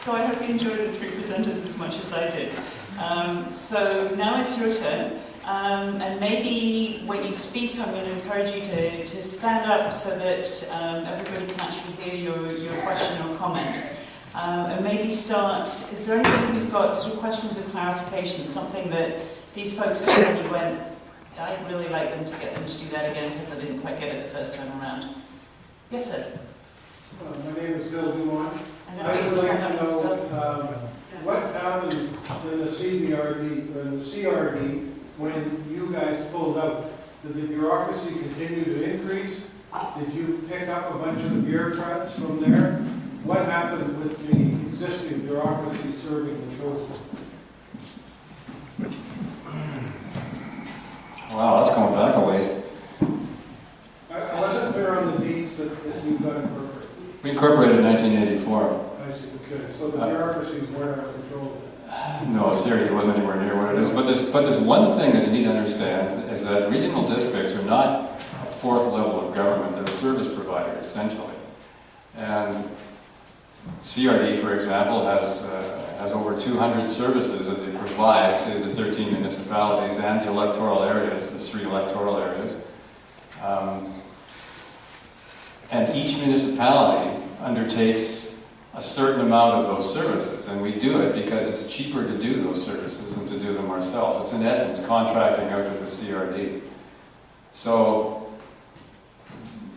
So I hope you enjoyed the three presenters as much as I did. So now it's your turn. And maybe when you speak, I'm going to encourage you to stand up so that everybody can actually hear your question or comment. And maybe start, is there anybody who's got sort of questions or clarification, something that these folks said and you went, I'd really like them to get them to do that again because I didn't quite get it the first time around. Yes, sir. My name is Bill Dumont. I would like to know what happened in the CBRD or in the CRD when you guys pulled out. Did the bureaucracy continue to increase? Did you pick up a bunch of bureaucrats from there? What happened with the existing bureaucracy serving the chosen? Wow, that's going back a ways. I wasn't clear on the dates that you got incorporated. We incorporated in 1984. I see, okay. So the bureaucracies weren't out of control. No, CRD wasn't anywhere near what it is. But there's one thing that you need to understand is that regional districts are not a fourth level of government. They're a service provider, essentially. And CRD, for example, has over 200 services that they provide to the 13 municipalities and the electoral areas, the 3 electoral areas. And each municipality undertakes a certain amount of those services, and we do it because it's cheaper to do those services than to do them ourselves. It's in essence contracting out to the CRD. So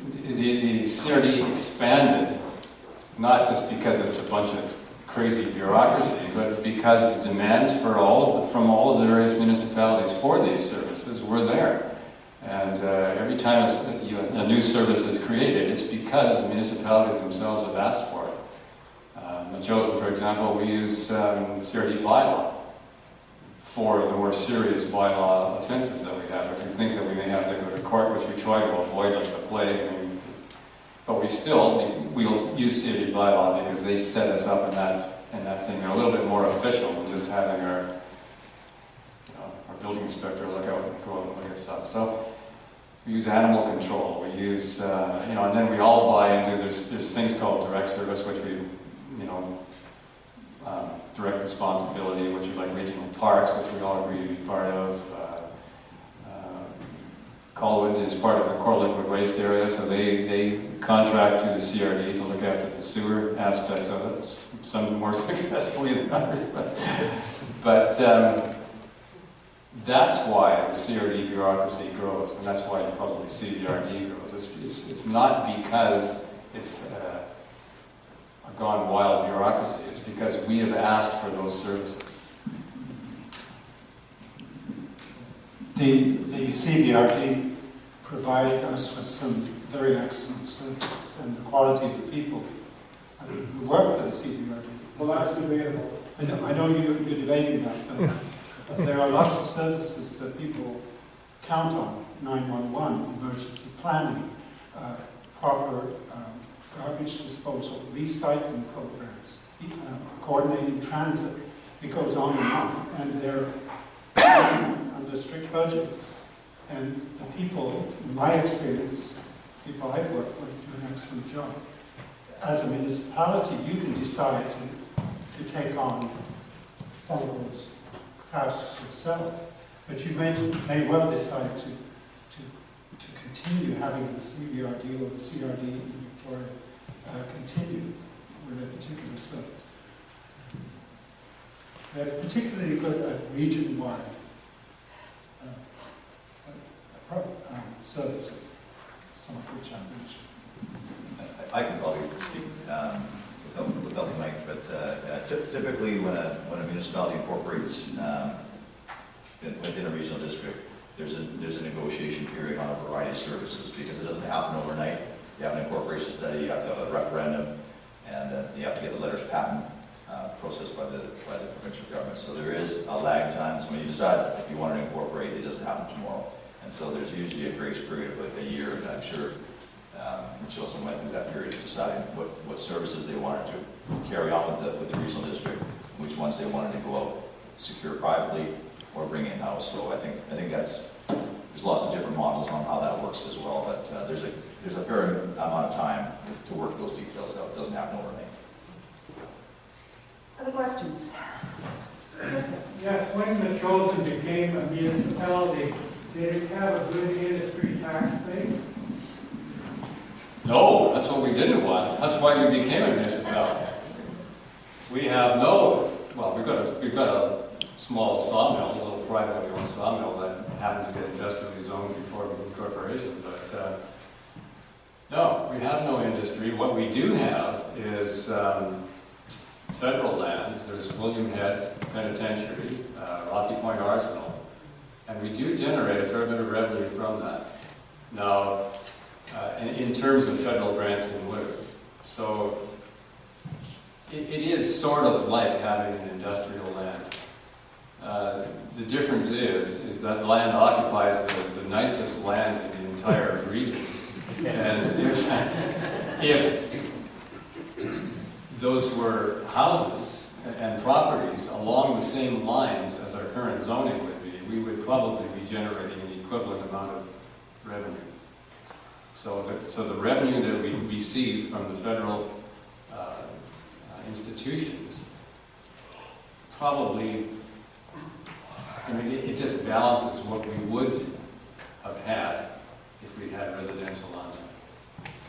the CRD expanded, not just because it's a bunch of crazy bureaucracy, but because the demands from all of the various municipalities for these services were there. And every time a new service is created, it's because the municipalities themselves have asked for it. In Chosen, for example, we use CRD bylaw for the more serious bylaw offenses that we have. If we think that we may have to go to court, which we try to avoid like the plague, but we'll use CRD bylaw because they set us up in that thing. They're a little bit more official than just having our building inspector go out and look at stuff. So we use animal control. We use and then we all buy into there's things called direct service, which we direct responsibility, which are like regional parks, which we all agree to be part of. Colwood is part of the core liquid waste area, so they contract to the CRD to look after the sewer aspects of it, some more successfully than others. But that's why the CRD bureaucracy grows, and that's why you probably see the RD grows. It's not because it's a gone wild bureaucracy, it's because we have asked for those services. The CBRD provided us with some very excellent services, and the quality of the people who work for the CBRD. Well, that's debatable. I know you're debating that, but there are lots of services that people count on: 911, emergency planning, proper garbage disposal, recycling programs, coordinating transit. It goes on, and they're under strict budgets. And the people, in my experience, people I've worked with do an excellent job. As a municipality, you can decide to take on some of those tasks yourself, but you may well decide to continue having the CBRD or the CRD in Victoria continue with a particular service. They're particularly good at region-wide services, some of which I mentioned. I can probably speak without the mic, but typically when a municipality incorporates within a regional district, there's a negotiation period on a variety of services because it doesn't happen overnight. You have an incorporation study, you have to have a referendum, and you have to get the letters patent processed by the provincial government. So there is a lag time. So when you decide if you want to incorporate, it doesn't happen tomorrow. And so there's usually a grace period of like a year, and I'm sure Mitch also went through that period of deciding what services they wanted to carry on with the regional district, which ones they wanted to go out, secure privately, or bring in-house. So I think there's lots of different models on how that works as well, but there's a fair amount of time to work those details out. It doesn't happen overnight. questions? Yes, sir. Yes, when the chosen became a municipality, did it have a good industry tax base? No, that's what we didn't want. That's why we became a municipality. We have no, well, we've got a small sawmill, a little privately owned sawmill that happened to get industrially zoned before the Incorporation, but no, we have no industry. What we do have is federal lands. There's William Head Penitentiary, Rocky Point Arsenal, and we do generate a fair bit of revenue from that. Now, in terms of federal grants in lieu. So it is sort of like having an industrial land. The difference is that the land occupies the nicest land in the entire region. And if those were houses and properties along the same lines as our current zoning would be, we would probably be generating the equivalent amount of revenue. So the revenue that we receive from the federal institutions probably, I mean, it just balances what we would have had if we had residential on there.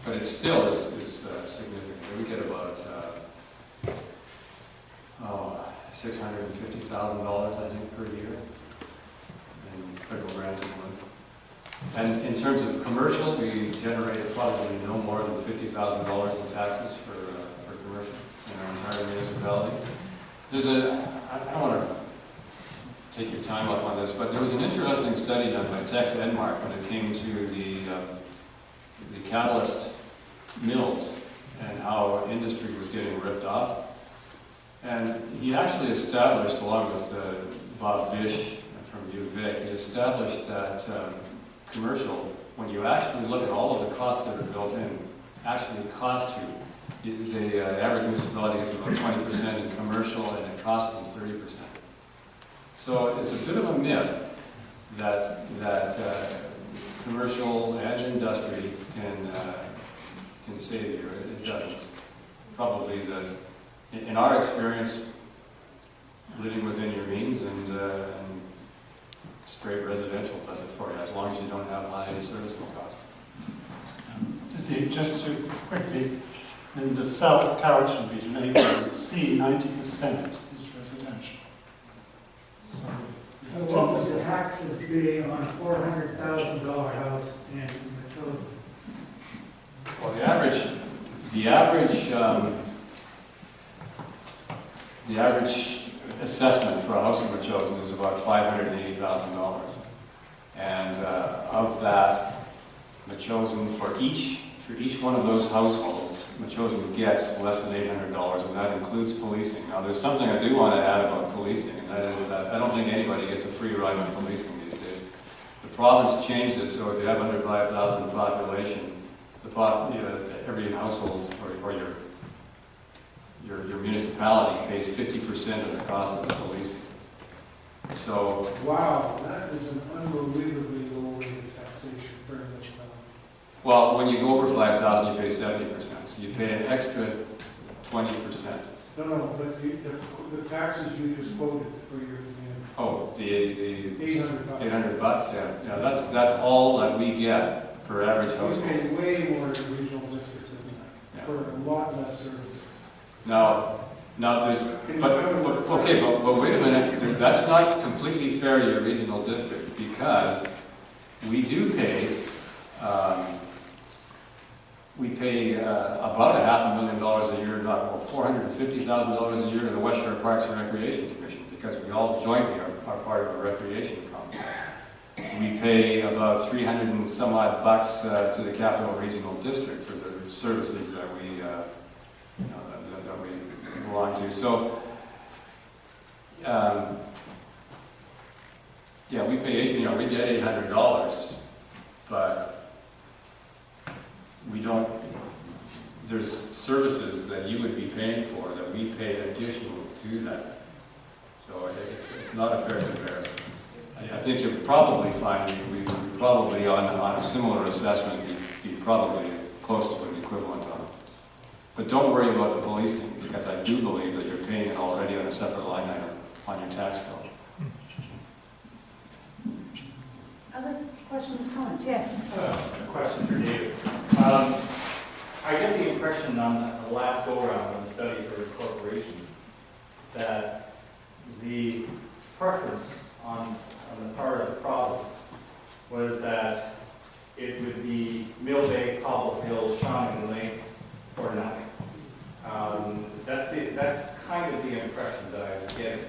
But it still is significant. We get about $650,000, I think, per year in federal grants and money. And in terms of commercial, we generate probably no more than $50,000 in taxes for commercial in our entire municipality. I don't want to take your time up on this, but there was an interesting study done by Tex Edmark when it came to the catalyst mills and how industry was getting ripped off. And he actually established, along with Bob Bish from UVic, he established that commercial, when you actually look at all of the costs that are built in, actually cost you. The average municipality gets about 20% in commercial, and it costs them 30%. So it's a bit of a myth that commercial and industry can save you. It doesn't. Probably in our experience, living within your means and straight residential does it for you, as long as you don't have high servicing costs. Just to quickly, in the South Cowichan region, A, B, and C, 90% is residential. So, So what would the taxes be on a $400,000 house in the chosen? Well, the average assessment for a house in Machosen is about $580,000. And of that, Machosen, for each one of those households, Machosen gets less than $800, and that includes policing. Now, there's something I do want to add about policing, and that is that I don't think anybody gets a free ride on policing these days. The province changed it, so if you have under 5,000 population, every household or your municipality pays 50% of the cost of the policing. So, Wow, that is an unbelievably low rate of taxation for a municipality. well, when you go over 5,000, you pay 70%. So you pay an extra 20%. No, but the taxes you just quoted for your community. Oh, the $800. $800, yeah. That's all that we get per average You household. pay way more in regional districts than that, Yeah. for a lot less service. Now there's, but wait a minute, that's not completely fair to your regional district, because we do pay, about $500,000 a year, $450,000 a year to the West Shore Parks and Recreation Commission, because we all jointly are part of a recreation complex. We pay about 300 and some odd bucks to the Capital Regional District for the services that we belong to. So, yeah, we pay we get $800, but we don't. There's services that you would be paying for that we pay additional to that. So it's not a fair comparison. I think you'll probably find we probably on a similar assessment be probably close to an equivalent on it. But don't worry about the policing, because I do believe that your paying it already on a separate line item on your tax bill. Other questions, comments? Yes. A question for David. I get the impression on the last go-around on the study for Incorporation that the preference on the part of the province was that it would be Mill Bay, Cobble Hill, Shawnigan Lake, or nothing. That's kind of the impression that I was getting.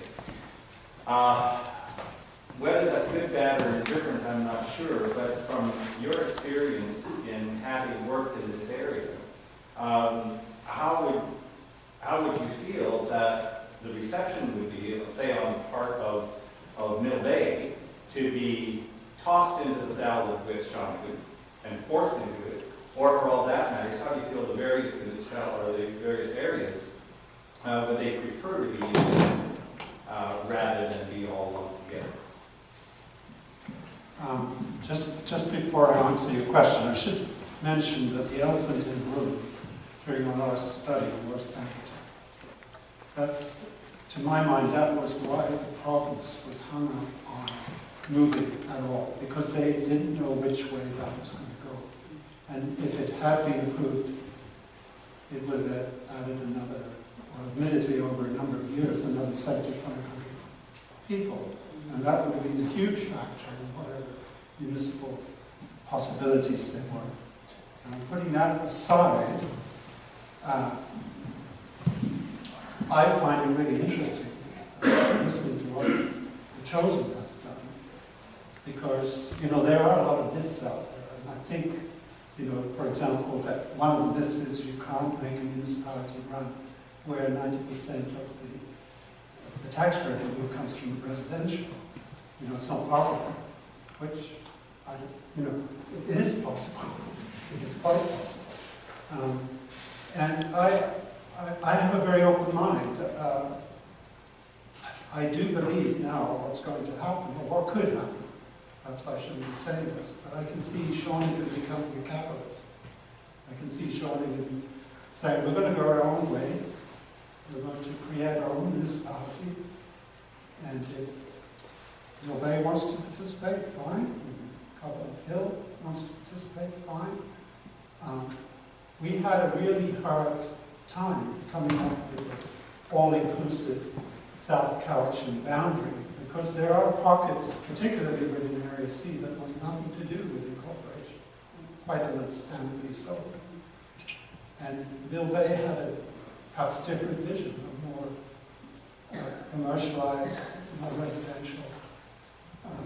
Whether that's good, bad, or indifferent, I'm not sure, but from your experience in having worked in this area, how would you feel that the reception would be, say, on the part of Mill Bay, to be tossed into the salad with Shawnigan and forced into it, or for all that matters, how do you feel the various municipalities or the various areas would they prefer to be rather than be all lumped together? Just before I answer your question, I should mention that the elephant in the room during our last study was that, to my mind, that was why the province was hung up on moving at all, because they didn't know which way that was going to go. And if it had been approved, it would have added another, or admittedly over a number of years, another 7,500 people. And that would have been a huge factor in whatever municipal possibilities there were. And putting that aside, I find it really interesting listening to what the Chosen has done, because, there are a lot of myths out there, and I think, for example, that one of the myths is you can't make a municipality run where 90% of the tax revenue comes from residential. It's not possible, which, it is possible. It is quite possible. And I have a very open mind. I do believe now what's going to happen, or what could happen. Perhaps I shouldn't be saying this, but I can see Shawnigan becoming a capitalist. I can see Shawnigan saying, we're going to go our own way. We're going to create our own municipality. And if Mill Bay wants to participate, fine. Cobble Hill wants to participate, fine. We had a really hard time coming up with an all-inclusive South Cowichan boundary, because there are pockets, particularly within Area C, that want nothing to do with incorporation, quite understandably so. And Mill Bay had a perhaps different vision, a more commercialized, more residential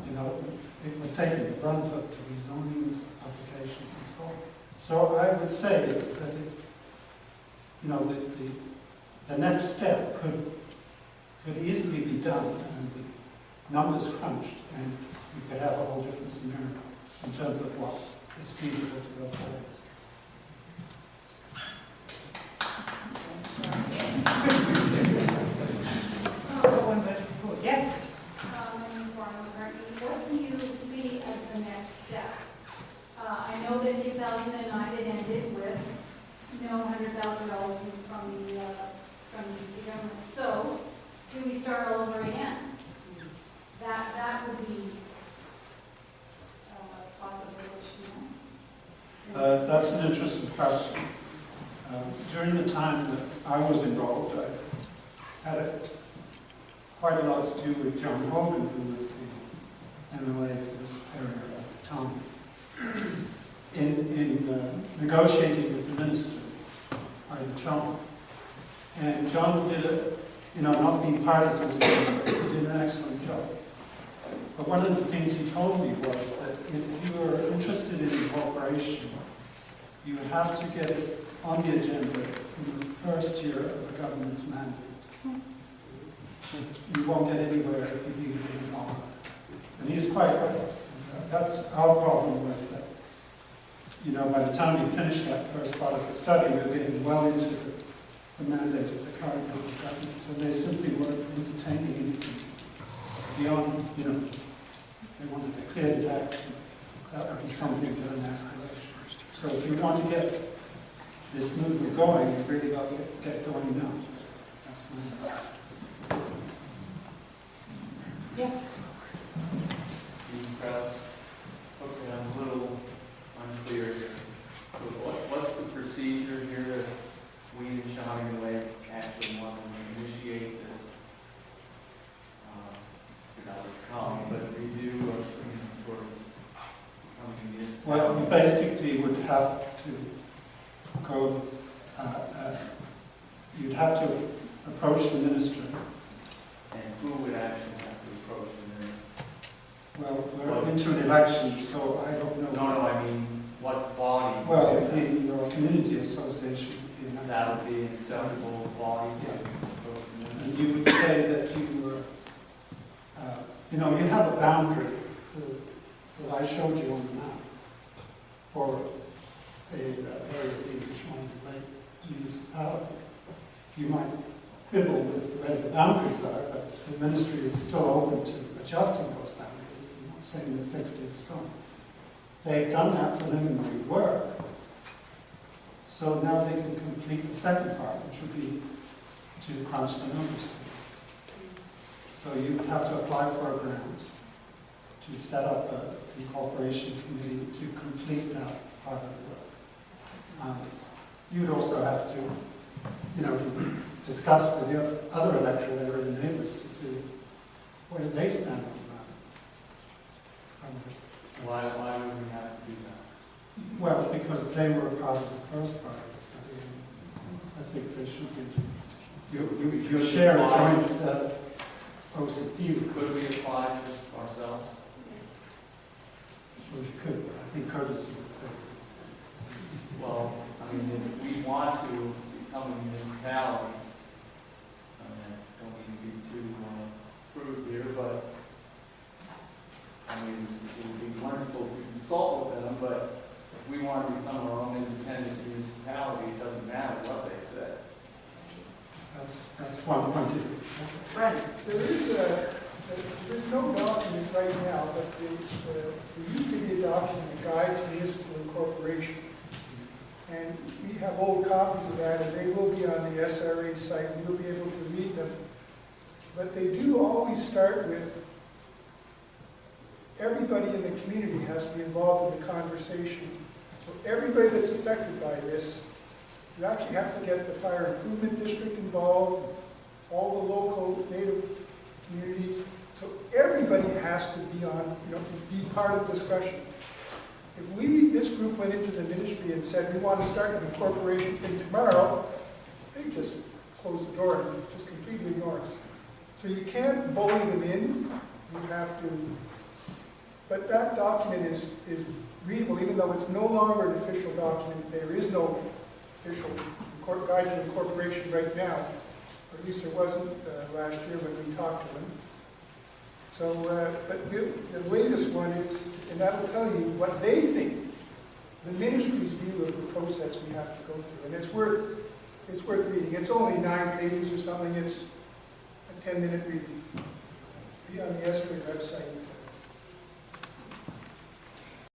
development. It was taking the brunt of the rezonings, applications, and so on. So I would say that the next step could easily be done, and the numbers crunched, and we could have a whole different scenario in terms of what is feasible to go forward. Yes. My name is Lauren McCartney. What do you see as the next step? I know that 2009 it ended with $100,000 from the BC government. So, do we start all over again? That would be possible. That's an interesting question. During the time that I was involved, I had quite a lot to do with John Hogan, who was the MLA for this area at the time, in negotiating with the minister, John. And John did not being partisan, but he did an excellent job. But one of the things he told me was that if you are interested in incorporation, you have to get it on the agenda in the first year of the government's mandate. You won't get anywhere if you leave it any longer. And he's quite right. That's our problem, was that, by the time we finished that first part of the study, we were getting well into the mandate of the current government, and they simply weren't entertaining anything beyond, they wanted a clear tax. That would be something for an escalation. So if you want to get this movement going, you've really got to get going now. Yes. Steve Krause. Okay, I'm a little unclear here. So what's the procedure here if we in Shawnigan Lake actually want to initiate this, not a column, but review of sort of municipality? Well, you basically would have to go, you'd have to approach the ministry. And who would actually have to approach the minister? Well, we're into an election, so I don't know. No, I mean, what body? Well, your community association would be an That would be an acceptable body to Yeah. approach the minister. And you would say that you were, you have a boundary that I showed you on the map for a area of the Shawnigan Lake municipality. You might quibble with where the boundaries are, but the ministry is still open to adjusting those boundaries and not saying they're fixed in stone. They've done that preliminary work, so now they can complete the second part, which would be to crunch the numbers. So you would have to apply for a grant to set up an incorporation committee to complete that part of the work. You'd also have to, discuss with the other electoral area neighbors to see where they stand on that. Why would we have to do that? Well, because they were part of the first part of the study, and I think they should be. You share a joint OCP. Could we apply just ourselves? I suppose you could, but I think courtesy would say. Well, I mean, if we want to become a municipality, I don't mean to be too crude here, but I mean, it would be wonderful to consult with them, but if we want to become our own independent municipality, it doesn't matter what they say. That's one point of view. Right. There's no document right now, but there used to be a document, a guide to municipal incorporations. And we have old copies of that, and they will be on the SRA site, and you'll be able to read them. But they do always start with, everybody in the community has to be involved in the conversation. So everybody that's affected by this, you actually have to get the fire improvement district involved, all the local native communities. So everybody has to be on, be part of the discussion. If this group went into the ministry and said, we want to start an incorporation thing tomorrow, they just close the door and just completely ignore us. So you can't bully them in, you have to, but that document is readable, even though it's no longer an official document. There is no official guide to incorporation right now, or at least there wasn't last year when we talked to them. So, but the latest one is, and that will tell you what they think, the ministry's view of the process we have to go through, and it's worth reading. It's only 9 pages or something. It's a 10-minute reading. Be on the SRA website.